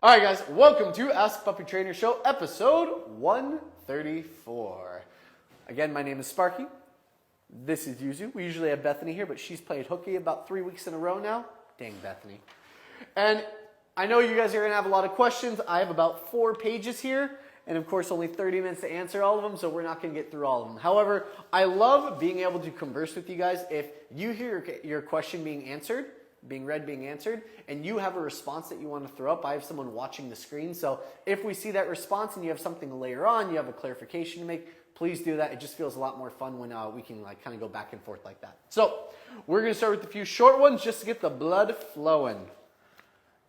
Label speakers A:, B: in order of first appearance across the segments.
A: All right, guys, welcome to Ask Puppy Trainer Show, episode 134. Again, my name is Sparky. This is Yuzu. We usually have Bethany here, but she's played hooky about 3 weeks in a row now. Dang, Bethany. And I know you guys are going to have a lot of questions. I have about 4 pages here, and of course, only 30 minutes to answer all of them, so we're not going to get through all of them. However, I love being able to converse with you guys. If you hear your question being answered, being read, being answered, and you have a response that you want to throw up, I have someone watching the screen. So if we see that response and you have something later on, you have a clarification to make, please do that. It just feels a lot more fun when we can kind of go back and forth like that. So we're going to start with a few short ones just to get the blood flowing.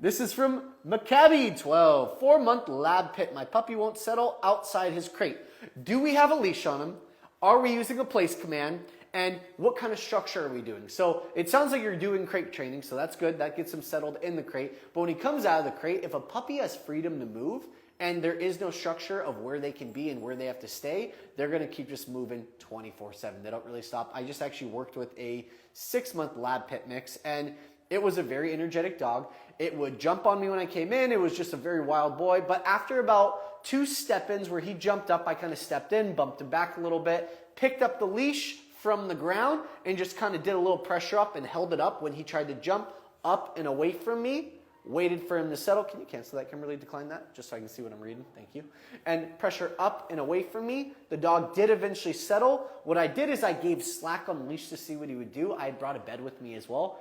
A: This is from Maccabi 12, 4-month lab pit. My puppy won't settle outside his crate. Do we have a leash on him? Are we using a place command? And what kind of structure are we doing? So it sounds like you're doing crate training, so that's good. That gets him settled in the crate. But when he comes out of the crate, if a puppy has freedom to move and there is no structure of where they can be and where they have to stay, they're going to keep just moving 24/7. They don't really stop. I just actually worked with a 6-month lab pit mix, and it was a very energetic dog. It would jump on me when I came in. It was just a very wild boy. But after about 2 step-ins where he jumped up, I kind of stepped in, bumped him back a little bit, picked up the leash from the ground and just kind of did a little pressure up and held it up when he tried to jump up and away from me, waited for him to settle. Can you cancel that, Kimberly? Decline that, just so I can see what I'm reading. Thank you. And pressure up and away from me. The dog did eventually settle. What I did is I gave slack on the leash to see what he would do. I had brought a bed with me as well.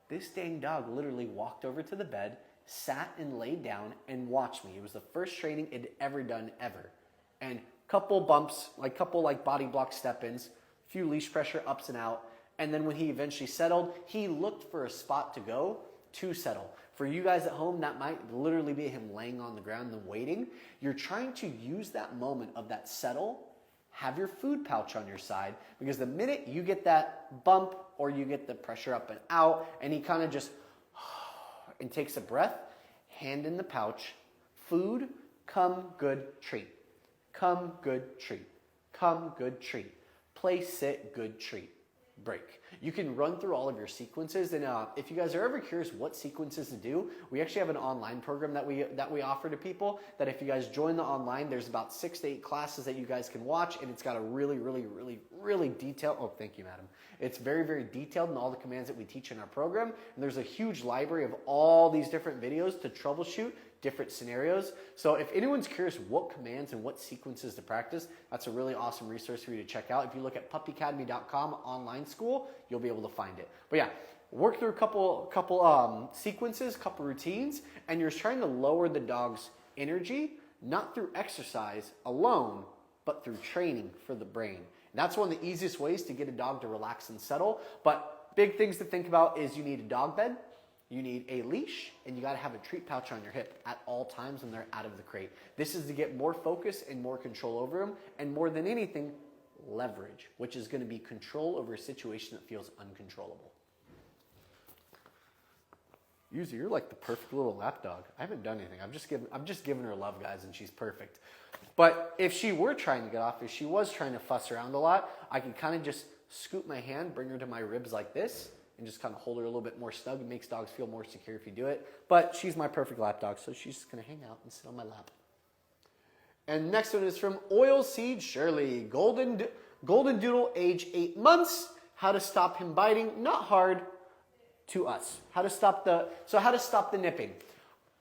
A: This dang dog literally walked over to the bed, sat and laid down and watched me. It was the first training it had ever done ever. And couple bumps, couple body block step-ins, few leash pressure ups and out, and then when he eventually settled, he looked for a spot to go to settle. For you guys at home, that might literally be him laying on the ground and waiting. You're trying to use that moment of that settle, have your food pouch on your side, because the minute you get that bump or you get the pressure up and out, and he kind of just and takes a breath, hand in the pouch, food, come, good, treat. Come, good, treat. Come, good, treat. Play, sit, good, treat, break. You can run through all of your sequences, and if you guys are ever curious what sequences to do, we actually have an online program that we offer to people, that if you guys join the online, there's about 6 to 8 classes that you guys can watch, and it's got a really detailed, oh, thank you, madam. It's very, very detailed in all the commands that we teach in our program, and there's a huge library of all these different videos to troubleshoot different scenarios. So if anyone's curious what commands and what sequences to practice, that's a really awesome resource for you to check out. If you look at puppyacademy.com online school, you'll be able to find it. But yeah, work through a couple sequences, couple routines, and you're trying to lower the dog's energy, not through exercise alone, but through training for the brain. And that's one of the easiest ways to get a dog to relax and settle. But big things to think about is you need a dog bed, you need a leash, and you got to have a treat pouch on your hip at all times when they're out of the crate. This is to get more focus and more control over them, and more than anything, leverage, which is going to be control over a situation that feels uncontrollable. Yuzu, you're like the perfect little lap dog. I haven't done anything. I'm just giving her love, guys, and she's perfect. But if she were trying to get off, if she was trying to fuss around a lot, I could kind of just scoop my hand, bring her to my ribs like this, and just kind of hold her a little bit more snug. It makes dogs feel more secure if you do it. But she's my perfect lap dog, so she's just going to hang out and sit on my lap. And next one is from Oilseed Shirley. Goldendoodle, age 8 months. How to stop him biting? Not hard to us. How to stop the nipping?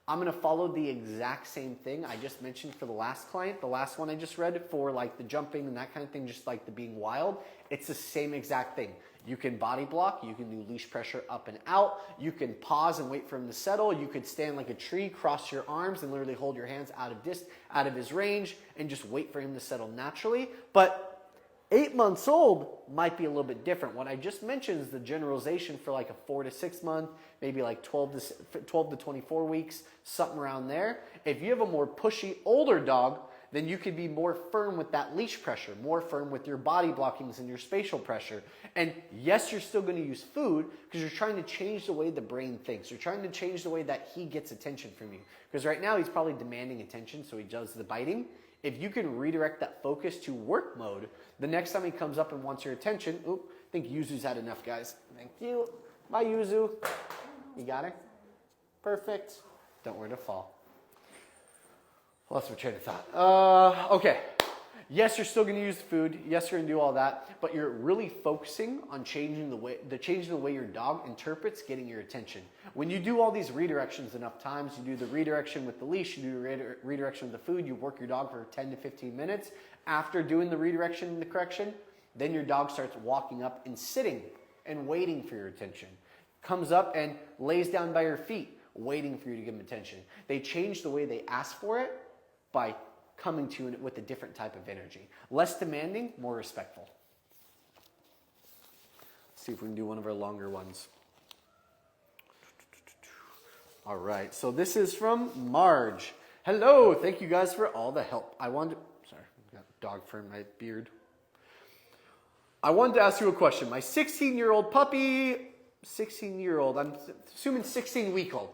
A: I'm going to follow the exact same thing I just mentioned for the last client, the last one I just read for the jumping and that kind of thing, just the being wild. It's the same exact thing. You can body block, you can do leash pressure up and out, you can pause and wait for him to settle, you could stand like a tree, cross your arms and literally hold your hands out of his range and just wait for him to settle naturally. But 8 months old might be a little bit different. What I just mentioned is the generalization for a 4 to 6 month, maybe 12 to 24 weeks, something around there. If you have a more pushy older dog, then you could be more firm with that leash pressure, more firm with your body blockings and your spatial pressure. And yes, you're still going to use food because you're trying to change the way the brain thinks. You're trying to change the way that he gets attention from you. Because right now he's probably demanding attention, so he does the biting. If you can redirect that focus to work mode, the next time he comes up and wants your attention, I think Yuzu's had enough, guys. Thank you. Bye, Yuzu. You got it? Perfect. Don't worry to fall. Lost my train of thought. Okay. Yes, you're still going to use the food. Yes, you're going to do all that, but you're really focusing on changing the way your dog interprets getting your attention. When you do all these redirections enough times, you do the redirection with the leash, you do the redirection with the food, you work your dog for 10 to 15 minutes. After doing the redirection and the correction, then your dog starts walking up and sitting and waiting for your attention. Comes up and lays down by your feet, waiting for you to give them attention. They change the way they ask for it by coming to you with a different type of energy. Less demanding, more respectful. Let's see if we can do one of our longer ones. All right, so this is from Marge. Hello, thank you guys for all the help. Sorry, I've got dog fur in my beard. I wanted to ask you a question. My 16-year-old puppy, 16-year-old, I'm assuming 16-week-old.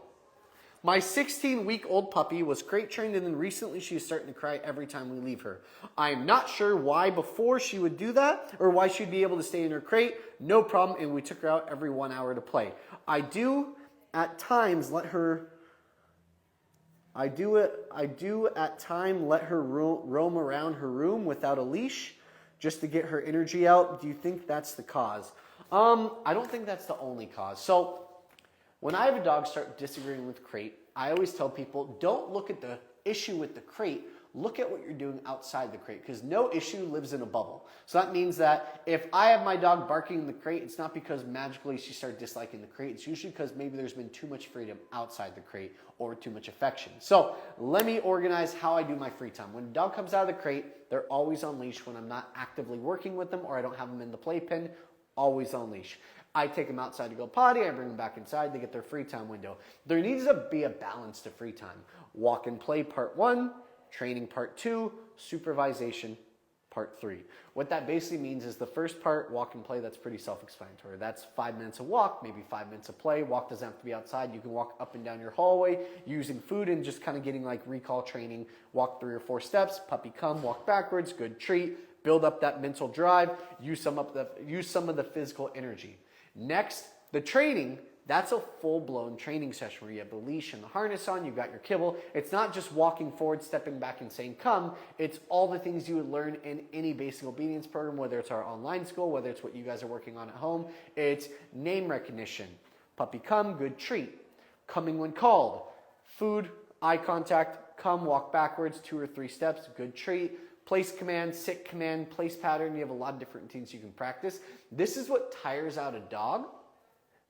A: My 16-week-old puppy was crate trained, and then recently she's starting to cry every time we leave her. I'm not sure why before she would do that or why she'd be able to stay in her crate. No problem, and we took her out every 1 hour to play. I do at times let her roam around her room without a leash just to get her energy out. Do you think that's the cause? I don't think that's the only cause. So when I have a dog start disagreeing with crate, I always tell people, don't look at the issue with the crate, look at what you're doing outside the crate, because no issue lives in a bubble. So that means that if I have my dog barking in the crate, it's not because magically she started disliking the crate, it's usually because maybe there's been too much freedom outside the crate or too much affection. So let me organize how I do my free time. When a dog comes out of the crate, they're always on leash when I'm not actively working with them or I don't have them in the playpen, always on leash. I take them outside to go potty, I bring them back inside, they get their free time window. There needs to be a balance to free time. Walk and play part 1, training part 2, supervision part 3. What that basically means is the first part, walk and play, that's pretty self-explanatory. That's 5 minutes of walk, maybe 5 minutes of play. Walk doesn't have to be outside. You can walk up and down your hallway using food and just kind of getting like recall training. Walk 3 or 4 steps, puppy come, walk backwards, good treat, build up that mental drive, use some of the physical energy. Next, the training, that's a full-blown training session where you have the leash and the harness on, you've got your kibble. It's not just walking forward, stepping back and saying come. It's all the things you would learn in any basic obedience program, whether it's our online school, whether it's what you guys are working on at home. It's name recognition, puppy come, good treat, coming when called, food, eye contact, come, walk backwards, 2 or 3 steps, good treat, place command, sit command, place pattern. You have a lot of different routines you can practice. This is what tires out a dog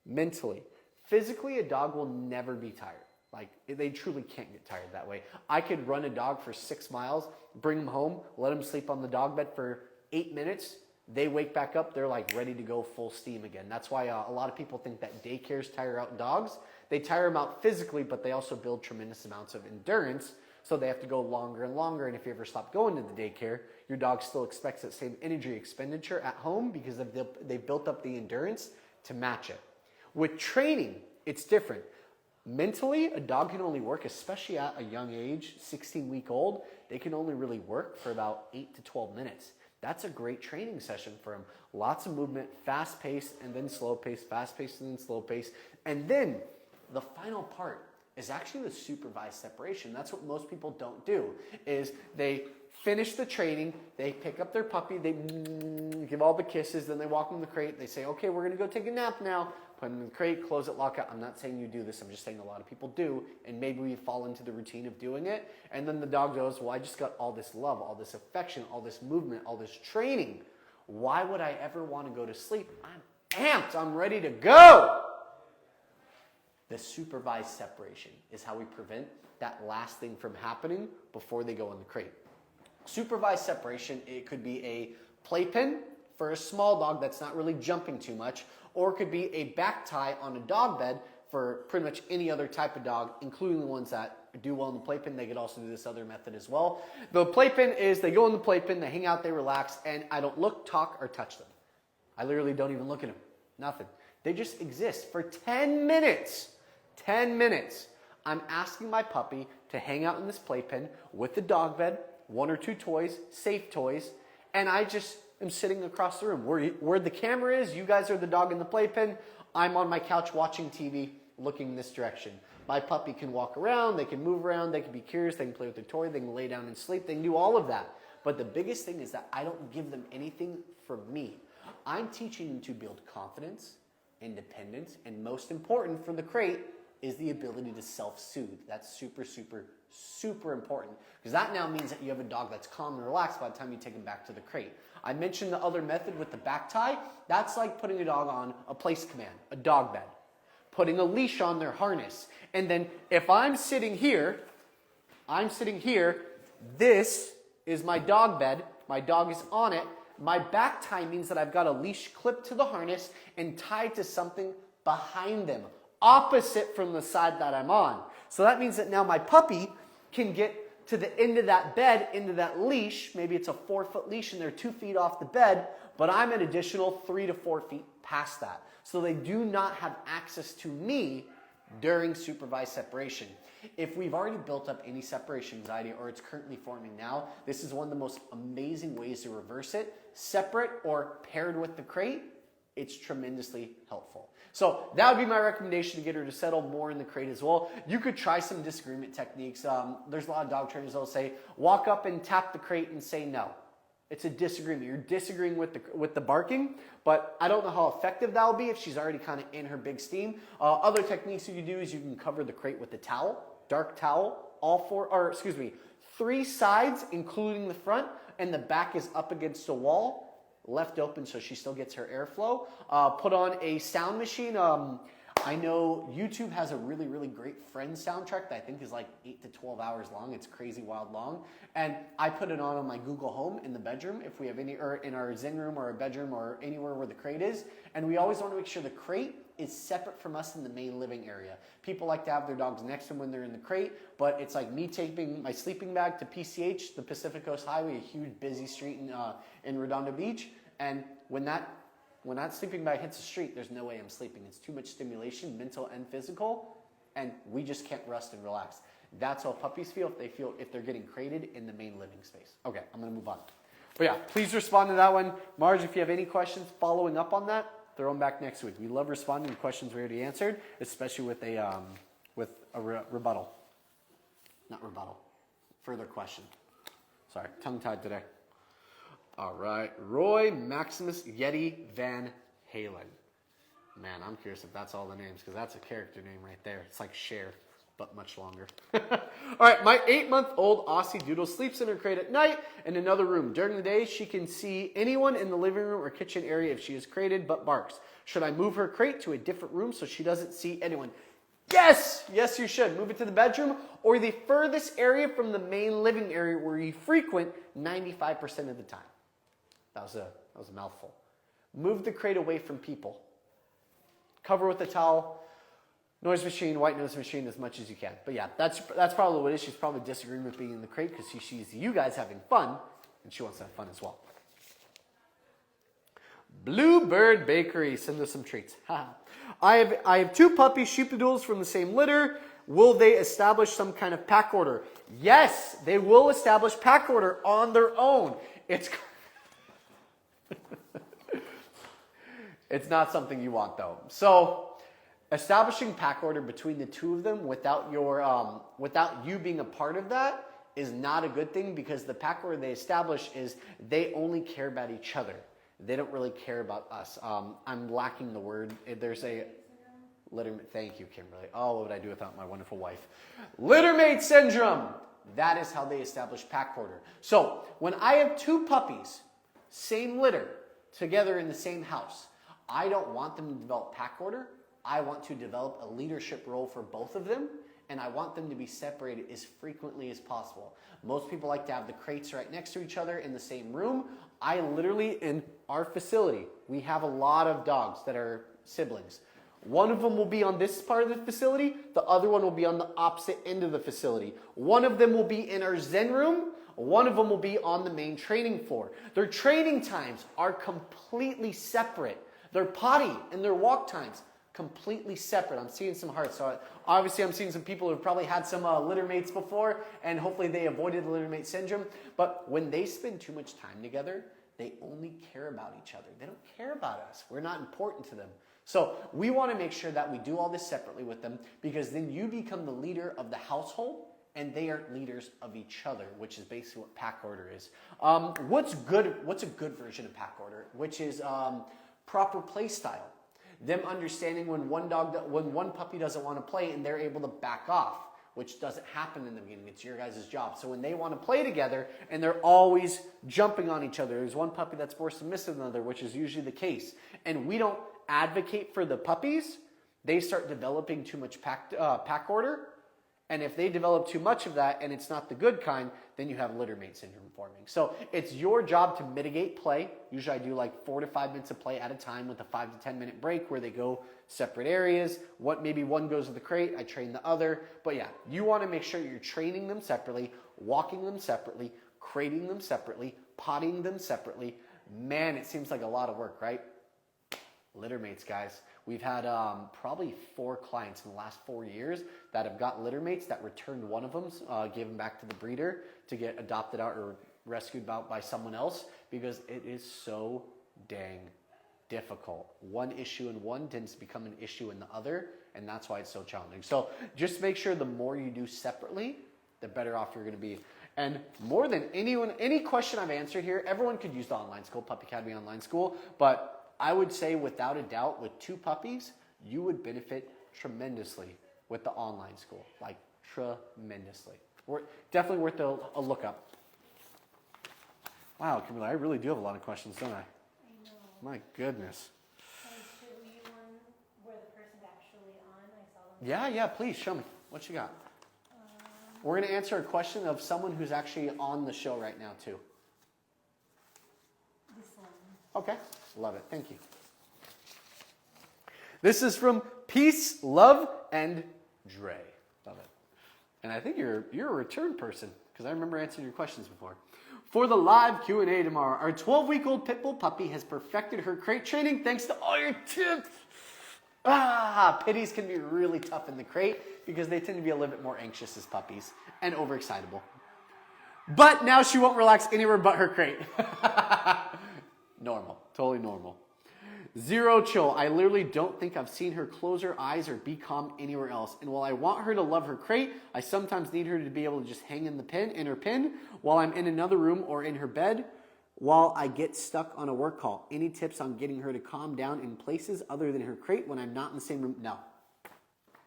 A: mentally. Physically, a dog will never be tired. Like, they truly can't get tired that way. I could run a dog for 6 miles, bring them home, let them sleep on the dog bed for 8 minutes. They wake back up, they're like ready to go full steam again. That's why a lot of people think that daycares tire out dogs. They tire them out physically, but they also build tremendous amounts of endurance. So they have to go longer and longer, and if you ever stop going to the daycare, your dog still expects that same energy expenditure at home because they built up the endurance to match it. With training, it's different. Mentally, a dog can only work, especially at a young age, 16-week-old, they can only really work for about 8 to 12 minutes. That's a great training session for them. Lots of movement, fast-paced and then slow-paced, fast-paced and then slow-paced. And then the final part is actually the supervised separation. That's what most people don't do, is they finish the training, they pick up their puppy, they give all the kisses, then they walk in the crate, they say, okay, we're gonna go take a nap now, put them in the crate, close it, lock it. I'm not saying you do this, I'm just saying a lot of people do, and maybe we fall into the routine of doing it, and then the dog goes, well, I just got all this love, all this affection, all this movement, all this training. Why would I ever wanna go to sleep? I'm amped, I'm ready to go. The supervised separation is how we prevent that last thing from happening before they go in the crate. Supervised separation, it could be a playpen for a small dog that's not really jumping too much, or it could be a back tie on a dog bed for pretty much any other type of dog, including the ones that do well in the playpen. They could also do this other method as well. The playpen is they go in the playpen, they hang out, they relax, and I don't look, talk, or touch them. I literally don't even look at them. Nothing. They just exist for 10 minutes. 10 minutes. I'm asking my puppy to hang out in this playpen with the dog bed, 1 or 2 toys, safe toys, and I just am sitting across the room. Where the camera is, you guys are the dog in the playpen. I'm on my couch watching TV, looking this direction. my puppy can walk around, they can move around, they can be curious, they can play with their toy, they can lay down and sleep, they can do all of that. But the biggest thing is that I don't give them anything from me. I'm teaching them to build confidence, independence, and most important for the crate is the ability to self-soothe. That's super, super, super important because that now means that you have a dog that's calm and relaxed by the time you take them back to the crate. I mentioned the other method with the back tie. That's like putting a dog on a place command, a dog bed, putting a leash on their harness. And then if I'm sitting here, this is my dog bed, my dog is on it. My back tie means that I've got a leash clipped to the harness and tied to something behind them, opposite from the side that I'm on. So that means that now my puppy can get to the end of that bed, into that leash. Maybe it's a 4-foot leash and they're 2 feet off the bed, but I'm an additional 3 to 4 feet past that. So they do not have access to me during supervised separation. If we've already built up any separation anxiety or it's currently forming now, this is one of the most amazing ways to reverse it. Separate or paired with the crate, it's tremendously helpful. So that would be my recommendation to get her to settle more in the crate as well. You could try some disagreement techniques. There's a lot of dog trainers that will say, walk up and tap the crate and say no. It's a disagreement. You're disagreeing with the barking, but I don't know how effective that will be if she's already kind of in her big steam. Other techniques you can do is you can cover the crate with a towel, dark towel, 3 sides, including the front, and the back is up against the wall, left open so she still gets her airflow. Put on a sound machine. I know YouTube has a really, really great Friends soundtrack that I think is like 8 to 12 hours long. It's crazy wild long. And I put it on my Google Home in the bedroom if we have any, or in our Zen room or a bedroom or anywhere where the crate is. And we always want to make sure the crate is separate from us in the main living area. People like to have their dogs next to them when they're in the crate, but it's like me taking my sleeping bag to PCH, the Pacific Coast Highway, a huge busy street in Redondo Beach. And when that sleeping bag hits the street, there's no way I'm sleeping. It's too much stimulation, mental and physical, and we just can't rest and relax. That's how puppies feel if they're getting crated in the main living space. Okay, I'm gonna move on. But yeah, please respond to that one. Marge, if you have any questions following up on that, throw them back next week. We love responding to questions we already answered, especially with a rebuttal. Not rebuttal, further question. Sorry, tongue-tied today. All right, Roy Maximus Yeti Van Halen. Man, I'm curious if that's all the names, because that's a character name right there. It's like Cher, but much longer. All right, my 8-month-old Aussie Doodle sleeps in her crate at night in another room. During the day, she can see anyone in the living room or kitchen area if she is crated, but barks. Should I move her crate to a different room so she doesn't see anyone? Yes! Yes, you should. Move it to the bedroom or the furthest area from the main living area where you frequent 95% of the time. That was a mouthful. Move the crate away from people. Cover with a towel, noise machine, white noise machine as much as you can. But yeah, that's probably what it is. She's probably disagreeing with being in the crate because she sees you guys having fun and she wants to have fun as well. Bluebird Bakery, send us some treats. I have 2 puppy sheepadoodles from the same litter. Will they establish some kind of pack order? Yes, they will establish pack order on their own. It's not something you want though. So establishing pack order between the 2 of them without you being a part of that is not a good thing, because the pack order they establish is they only care about each other. They don't really care about us. I'm lacking the word. There's a littermate. Thank you, Kimberly. Oh, what would I do without my wonderful wife? Littermate syndrome. That is how they establish pack order. So when I have 2 puppies, same litter, together in the same house, I don't want them to develop pack order. I want to develop a leadership role for both of them, and I want them to be separated as frequently as possible. Most people like to have the crates right next to each other in the same room. I literally, in our facility, we have a lot of dogs that are siblings. One of them will be on this part of the facility. The other one will be on the opposite end of the facility. One of them will be in our Zen room. One of them will be on the main training floor. Their training times are completely separate. Their potty and their walk times, completely separate. I'm seeing some hearts. So obviously I'm seeing some people who've probably had some litter mates before, and hopefully they avoided the litter mate syndrome. But when they spend too much time together, they only care about each other. They don't care about us. We're not important to them. So we want to make sure that we do all this separately with them, because then you become the leader of the household and they are leaders of each other, which is basically what pack order is. What's a good version of pack order? Which is proper play style. Them understanding when one puppy doesn't want to play and they're able to back off, which doesn't happen in the beginning. It's your guys' job. So when they want to play together and they're always jumping on each other, there's one puppy that's more submissive than another, which is usually the case. And we don't advocate for the puppies. They start developing too much pack order. And if they develop too much of that and it's not the good kind, then you have littermate syndrome forming. So it's your job to mitigate play. Usually I do like 4 to 5 minutes of play at a time with a 5 to 10 minute break where they go separate areas. Maybe one goes to the crate, I train the other. But yeah, you want to make sure you're training them separately, walking them separately, crating them separately, potting them separately. Man, it seems like a lot of work, right? Littermates, guys. We've had probably 4 clients in the last 4 years that have got littermates that returned one of them, gave them back to the breeder to get adopted out or rescued out by someone else, because it is so dang difficult. One issue in one tends to become an issue in the other, and that's why it's so challenging. So just make sure the more you do separately, the better off you're going to be. And more than anyone, any question I've answered here, everyone could use the online school, Puppy Academy Online School, but I would say without a doubt with 2 puppies, you would benefit tremendously with the online school, like tremendously. Definitely worth a look up. Wow, Camila, I really do have a lot of questions, don't I?
B: I know.
A: My goodness.
B: Should we one where the person's actually on? I saw them.
A: Yeah, please show me. What you got? We're going to answer a question of someone who's actually on the show right now too.
B: This one.
A: Okay, love it. Thank you. This is from Peace, Love, and Dre. Love it. And I think you're a return person, because I remember answering your questions before. For the live Q&A tomorrow, our 12-week-old Pitbull puppy has perfected her crate training thanks to all your tips. Pitties can be really tough in the crate because they tend to be a little bit more anxious as puppies and overexcitable. But now she won't relax anywhere but her crate. Normal, totally normal. Zero chill. I literally don't think I've seen her close her eyes or be calm anywhere else. And while I want her to love her crate, I sometimes need her to be able to just hang in her pin while I'm in another room or in her bed while I get stuck on a work call. Any tips on getting her to calm down in places other than her crate when I'm not in the same room? No.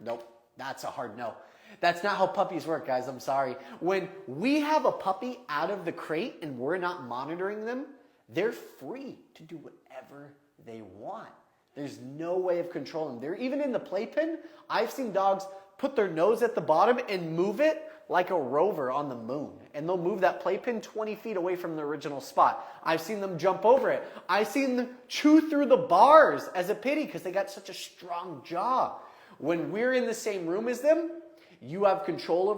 A: Nope. That's a hard no. That's not how puppies work, guys. I'm sorry. When we have a puppy out of the crate and we're not monitoring them, they're free to do whatever they want. There's no way of controlling them. They're even in the playpen. I've seen dogs put their nose at the bottom and move it like a rover on the moon. And they'll move that playpen 20 feet away from the original spot. I've seen them jump over it. I've seen them chew through the bars as a pity because they got such a strong jaw. When we're in the same room as them, you have control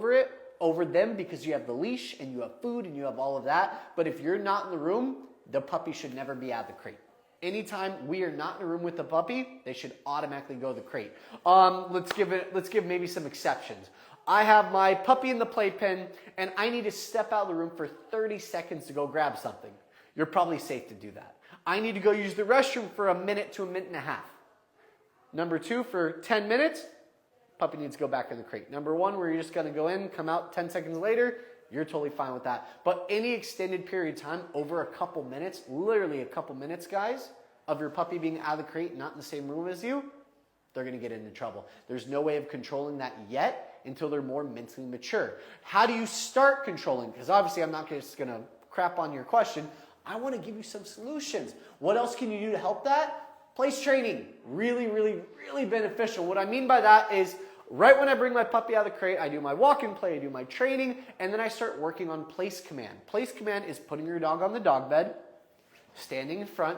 A: over them because you have the leash and you have food and you have all of that. But if you're not in the room, the puppy should never be out of the crate. Anytime we are not in a room with the puppy, they should automatically go to the crate. Let's give maybe some exceptions. I have my puppy in the playpen and I need to step out of the room for 30 seconds to go grab something. You're probably safe to do that. I need to go use the restroom for a minute to a minute and a half. Number 2, for 10 minutes, puppy needs to go back in the crate. Number 1, where you're just going to go in, come out 10 seconds later, you're totally fine with that. But any extended period of time, over a couple minutes, literally a couple minutes, guys, of your puppy being out of the crate, not in the same room as you, they're going to get into trouble. There's no way of controlling that yet until they're more mentally mature. How do you start controlling? Because obviously I'm not just going to crap on your question. I want to give you some solutions. What else can you do to help that? Place training. Really, really, really beneficial. What I mean by that is right when I bring my puppy out of the crate, I do my walk and play, I do my training, and then I start working on place command. Place command is putting your dog on the dog bed, standing in front,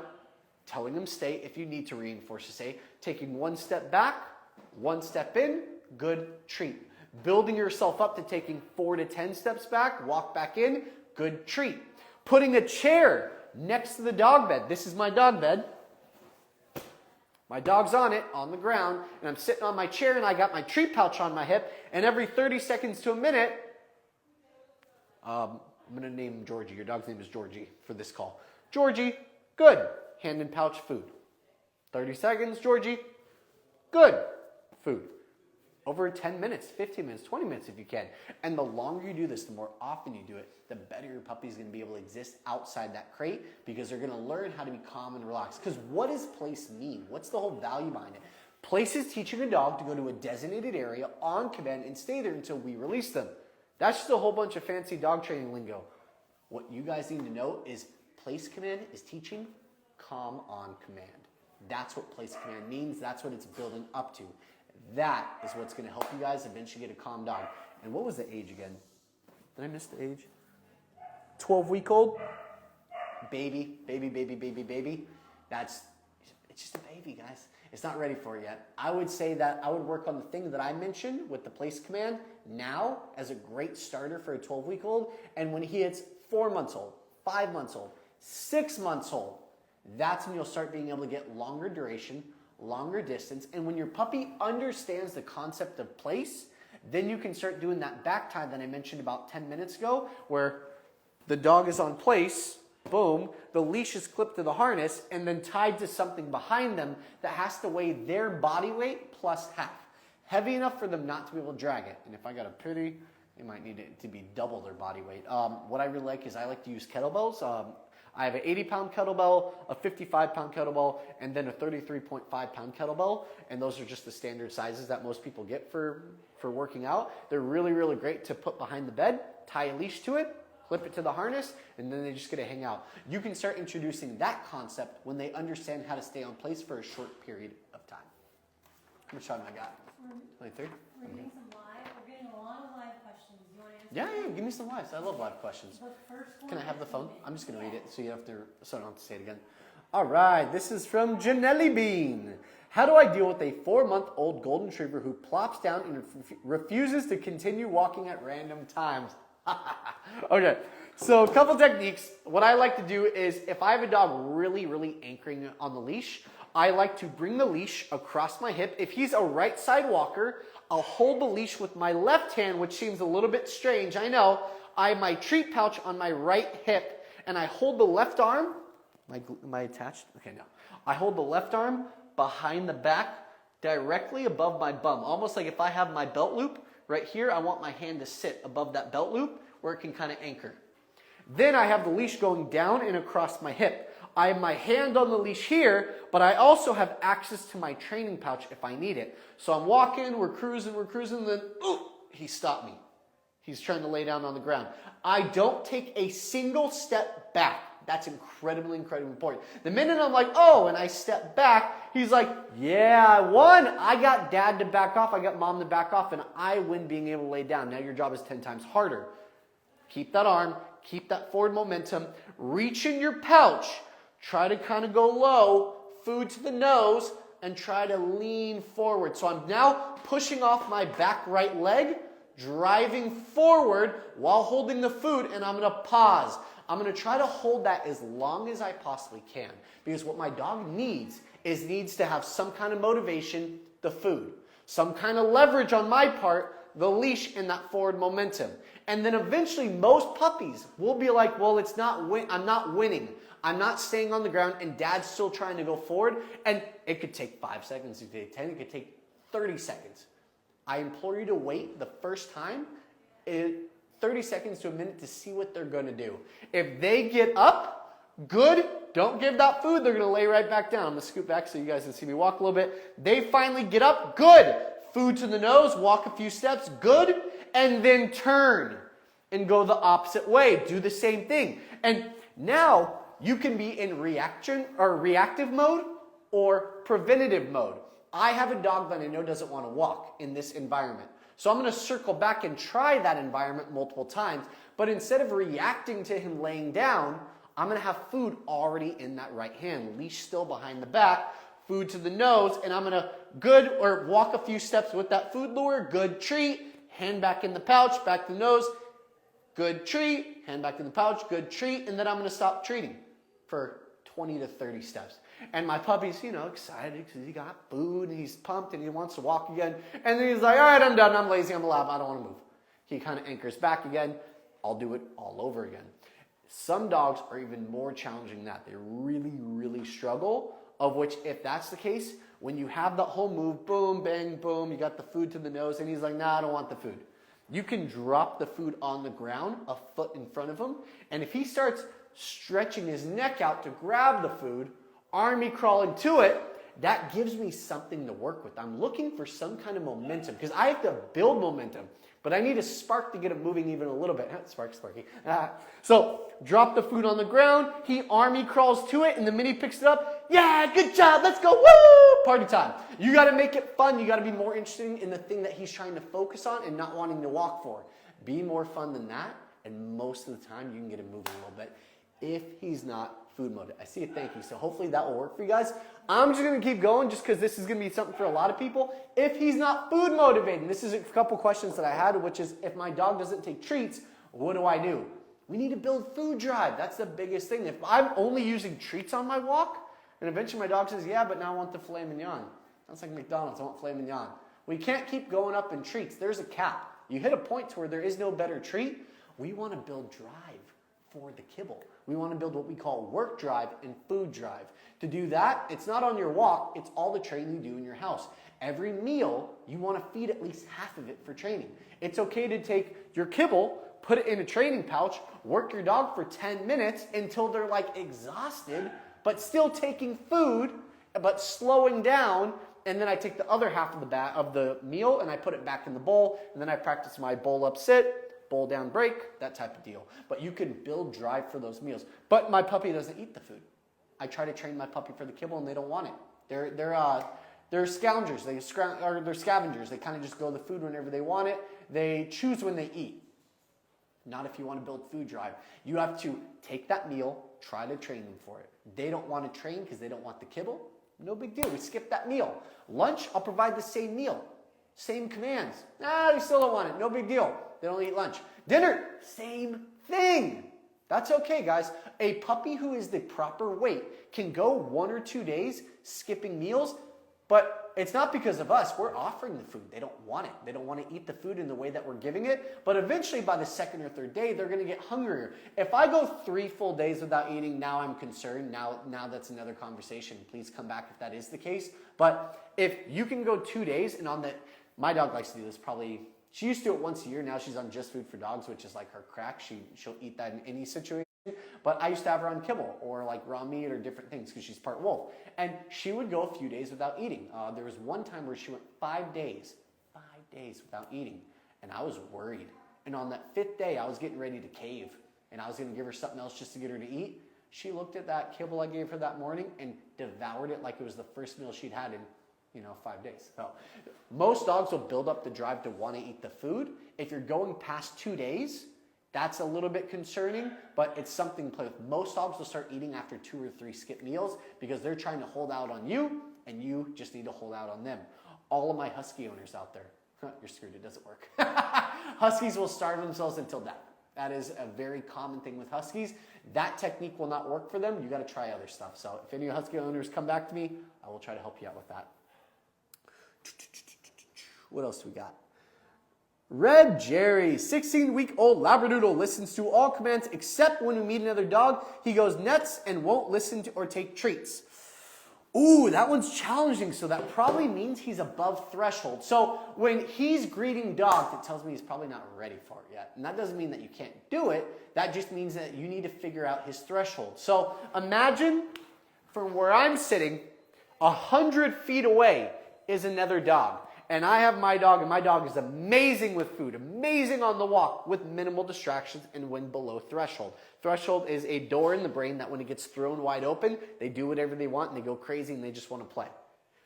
A: telling them stay if you need to reinforce to stay, taking one step back, one step in, good treat. Building yourself up to taking 4 to 10 steps back, walk back in, good treat. Putting a chair next to the dog bed. This is my dog bed. My dog's on it, on the ground, and I'm sitting on my chair and I got my treat pouch on my hip, and every 30 seconds to a minute, I'm going to name Georgie. Your dog's name is Georgie for this call. Georgie, good. Hand and pouch food. 30 seconds, Georgie, Good. Food. Over 10 minutes, 15 minutes, 20 minutes if you can. And the longer you do this, the more often you do it, the better your puppy's going to be able to exist outside that crate because they're going to learn how to be calm and relaxed. Because what does place mean? What's the whole value behind it? Place is teaching a dog to go to a designated area on command and stay there until we release them. That's just a whole bunch of fancy dog training lingo. What you guys need to know is place command is teaching calm on command. That's what place command means. That's what it's building up to. That is what's going to help you guys eventually get a calm dog. And what was the age again? Did I miss the age? 12-week-old? Baby. It's just a baby, guys. It's not ready for it yet. I would say that I would work on the thing that I mentioned with the place command now as a great starter for a 12-week-old. And when he hits 4 months old, 5 months old, 6 months old, that's when you'll start being able to get longer duration, longer distance. And when your puppy understands the concept of place, then you can start doing that back tie that I mentioned about 10 minutes ago, where the dog is on place, boom, the leash is clipped to the harness and then tied to something behind them that has to weigh their body weight plus half. Heavy enough for them not to be able to drag it. And if I got a pity, they might need it to be double their body weight. What I really like is I like to use kettlebells. I have an 80-pound kettlebell, a 55-pound kettlebell, and then a 33.5-pound kettlebell. And those are just the standard sizes that most people get for working out. They're really, really great to put behind the bed, tie a leash to it, clip it to the harness, and then they just get to hang out. You can start introducing that concept when they understand how to stay on place for a short period of time. How much time I got? 23?
B: We're getting some live. We're getting a lot of live questions. You want to answer?
A: Yeah, give me some lives. I love live questions.
B: The first one
A: Can I have the
B: is-
A: phone? I'm just going to read it so you don't have to, so I don't have to say it again. All right, this is from Janelli Bean. How do I deal with a 4-month-old golden retriever who plops down and refuses to continue walking at random times? Okay, so a couple techniques. What I like to do is if I have a dog really, really anchoring on the leash, I like to bring the leash across my hip. If he's a right side walker, I'll hold the leash with my left hand, which seems a little bit strange, I know. I have my treat pouch on my right hip, and I hold the left arm. Am I attached? Okay, no. I hold the left arm behind the back, directly above my bum. Almost like if I have my belt loop right here, I want my hand to sit above that belt loop where it can kind of anchor. Then I have the leash going down and across my hip. I have my hand on the leash here, but I also have access to my training pouch if I need it. So I'm walking, we're cruising, then ooh, he stopped me. He's trying to lay down on the ground. I don't take a single step back. That's incredibly, incredibly important. The minute I'm like, oh, and I step back, he's like, yeah, I won. I got dad to back off, I got mom to back off, and I win being able to lay down. Now your job is 10 times harder. Keep that arm, keep that forward momentum, reach in your pouch, try to kind of go low, food to the nose, and try to lean forward. So I'm now pushing off my back right leg, driving forward while holding the food, and I'm going to pause. I'm going to try to hold that as long as I possibly can, because what my dog needs to have some kind of motivation, the food, some kind of leverage on my part, the leash, and that forward momentum. And then eventually most puppies will be like, well, I'm not winning. I'm not staying on the ground, and dad's still trying to go forward. And it could take 5 seconds, it could take 10, it could take 30 seconds. I implore you to wait the first time, 30 seconds to a minute to see what they're going to do. If they get up, good. Don't give that food. They're going to lay right back down. I'm going to scoot back so you guys can see me walk a little bit. They finally get up, good. Food to the nose, walk a few steps, good. And then turn and go the opposite way. Do the same thing. And now you can be in reactive mode or preventative mode. I have a dog that I know doesn't want to walk in this environment. So I'm going to circle back and try that environment multiple times. But instead of reacting to him laying down, I'm going to have food already in that right hand. Leash still behind the back, food to the nose, and I'm going to walk a few steps with that food lure, good treat, hand back in the pouch, back to the nose, good treat, hand back in the pouch, good treat, and then I'm going to stop treating for 20 to 30 steps. And my puppy's, excited because he got food and he's pumped and he wants to walk again. And then he's like, all right, I'm done. I'm lazy. I'm alive. I don't want to move. He kind of anchors back again. I'll do it all over again. Some dogs are even more challenging than that. They really, really struggle, of which if that's the case, When you have that whole move, boom, bang, boom, you got the food to the nose, and he's like, nah, I don't want the food. You can drop the food on the ground a foot in front of him, and if he starts stretching his neck out to grab the food, army crawling to it, that gives me something to work with. I'm looking for some kind of momentum because I have to build momentum, but I need a spark to get it moving even a little bit. Sparky. So drop the food on the ground. He army crawls to it, and the minute he picks it up, yeah, good job. Let's go. Woo! Party time. You got to make it fun. You got to be more interested in the thing that he's trying to focus on and not wanting to walk for. Be more fun than that, and most of the time you can get him moving a little bit if he's not food mode. I see a thank you. So hopefully that will work for you guys. I'm just going to keep going just because this is going to be something for a lot of people. If he's not food motivated, this is a couple questions that I had, which is if my dog doesn't take treats, what do I do? We need to build food drive. That's the biggest thing. If I'm only using treats on my walk, and eventually my dog says, yeah, but now I want the filet mignon. That's like McDonald's. I want filet mignon. We can't keep going up in treats. There's a cap. You hit a point to where there is no better treat. We want to build drive for the kibble. We want to build what we call work drive and food drive. To do that, it's not on your walk, it's all the training you do in your house. Every meal, you want to feed at least half of it for training. It's okay to take your kibble, put it in a training pouch, work your dog for 10 minutes until they're like exhausted, but still taking food, but slowing down, and then I take the other half of the meal and I put it back in the bowl, and then I practice my bowl up sit, bowl down break, that type of deal. But you can build drive for those meals. But my puppy doesn't eat the food. I try to train my puppy for the kibble and they don't want it. They're scoundrels. They're scavengers. They kind of just go the food whenever they want it. They choose when they eat. Not if you want to build food drive. You have to take that meal, try to train them for it. They don't want to train because they don't want the kibble. No big deal. We skip that meal. Lunch, I'll provide the same meal. Same commands. Nah, they still don't want it. No big deal. They don't eat lunch. Dinner, same thing. That's okay, guys. A puppy who is the proper weight can go 1 or 2 days skipping meals, but it's not because of us. We're offering the food. They don't want it. They don't want to eat the food in the way that we're giving it, but eventually by the 2nd or 3rd day, they're going to get hungrier. If I go 3 full days without eating, now I'm concerned. Now that's another conversation. Please come back if that is the case. But if you can go 2 days, and on that, my dog likes to do this probably. She used to do it once a year. Now she's on Just Food for Dogs, which is like her crack. She'll eat that in any situation. But I used to have her on kibble or like raw meat or different things because she's part wolf. And she would go a few days without eating. There was one time where she went 5 days without eating. And I was worried. And on that 5th day, I was getting ready to cave. And I was going to give her something else just to get her to eat. She looked at that kibble I gave her that morning and devoured it like it was the first meal she'd had in 5 days. So most dogs will build up the drive to want to eat the food. If you're going past 2 days, that's a little bit concerning, but it's something to play with. Most dogs will start eating after 2 or 3 skip meals because they're trying to hold out on you, and you just need to hold out on them. All of my husky owners out there, you're screwed, it doesn't work. Huskies will starve themselves until death. That is a very common thing with huskies. That technique will not work for them. You got to try other stuff. So if any husky owners come back to me, I will try to help you out with that. What else do we got? Red Jerry, 16-week-old Labradoodle, listens to all commands except when we meet another dog. He goes nuts and won't listen to or take treats. Ooh, that one's challenging, so that probably means he's above threshold. So when he's greeting dogs, it tells me he's probably not ready for it yet. And that doesn't mean that you can't do it. That just means that you need to figure out his threshold. So imagine from where I'm sitting, 100 feet away is another dog. And I have my dog, and my dog is amazing with food, amazing on the walk, with minimal distractions and when below threshold. Threshold is a door in the brain that when it gets thrown wide open, they do whatever they want and they go crazy and they just want to play.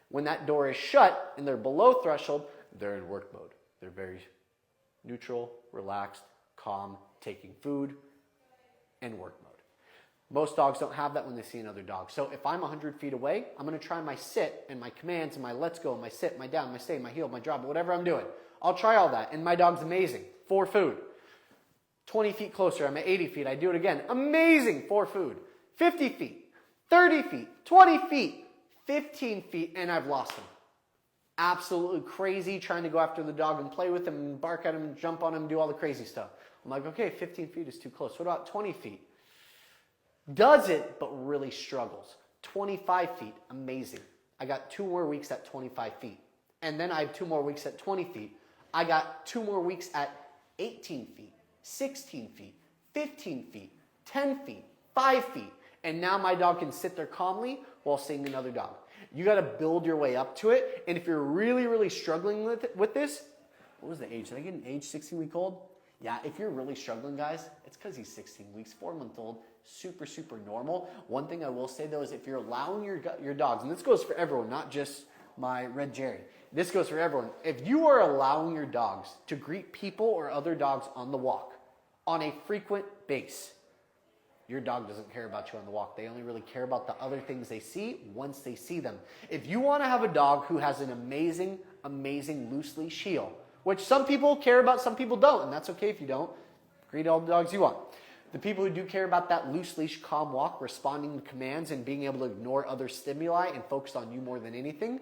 A: When that door is shut and they're below threshold, they're in work mode. They're very neutral, relaxed, calm, taking food, and work mode. Most dogs don't have that when they see another dog. So if I'm 100 feet away, I'm going to try my sit and my commands and my let's go, my sit, my down, my stay, my heel, my drop, whatever I'm doing. I'll try all that. And my dog's amazing for food. 20 feet closer, I'm at 80 feet. I do it again. Amazing for food. 50 feet, 30 feet, 20 feet, 15 feet, and I've lost him. Absolutely crazy trying to go after the dog and play with him and bark at him and jump on him and do all the crazy stuff. I'm like, okay, 15 feet is too close. What about 20 feet? Does it, but really struggles. 25 feet, amazing. I got 2 more weeks at 25 feet. And then I have 2 more weeks at 20 feet. I got 2 more weeks at 18 feet, 16 feet, 15 feet, 10 feet, 5 feet. And now my dog can sit there calmly while seeing another dog. You got to build your way up to it. And if you're really, really struggling with this, what was the age? Did I get an age 16-week-old? Yeah, if you're really struggling, guys, it's because he's 16 weeks, 4-month-old, super, super normal. One thing I will say, though, is if you're allowing your dogs, and this goes for everyone, not just my Red Jerry. This goes for everyone. If you are allowing your dogs to greet people or other dogs on the walk on a frequent base, your dog doesn't care about you on the walk. They only really care about the other things they see once they see them. If you want to have a dog who has an amazing, amazing loose leash heel, which some people care about, some people don't, and that's okay if you don't. Greet all the dogs you want. The people who do care about that loose leash, calm walk, responding to commands, and being able to ignore other stimuli and focus on you more than anything,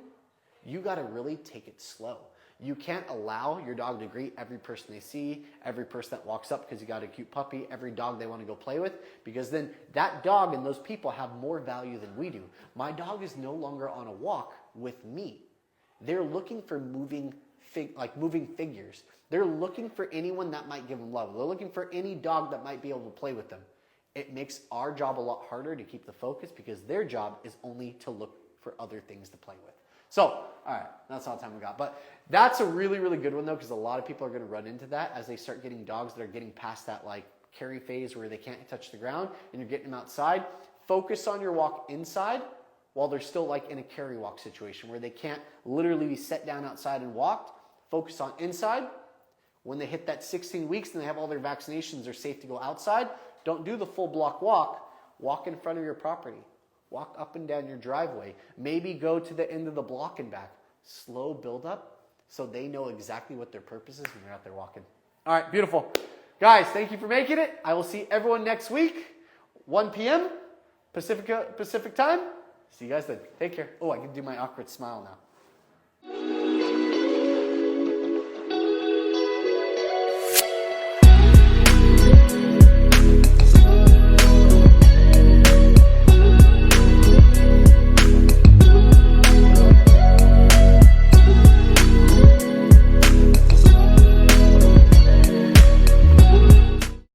A: you got to really take it slow. You can't allow your dog to greet every person they see, every person that walks up because you got a cute puppy, every dog they want to go play with, because then that dog and those people have more value than we do. My dog is no longer on a walk with me. They're looking for moving figures. They're looking for anyone that might give them love. They're looking for any dog that might be able to play with them. It makes our job a lot harder to keep the focus because their job is only to look for other things to play with. So, all right, that's all the time we got. But that's a really, really good one, though, because a lot of people are going to run into that as they start getting dogs that are getting past that like carry phase where they can't touch the ground and you're getting them outside. Focus on your walk inside while they're still like in a carry walk situation where they can't literally be set down outside and walked. Focus on inside. When they hit that 16 weeks and they have all their vaccinations, they're safe to go outside. Don't do the full block walk. Walk in front of your property. Walk up and down your driveway. Maybe go to the end of the block and back. Slow build up so they know exactly what their purpose is when they're out there walking. All right, beautiful. Guys, thank you for making it. I will see everyone next week, 1 p.m. Pacific time. See you guys then. Take care. Oh, I can do my awkward smile now.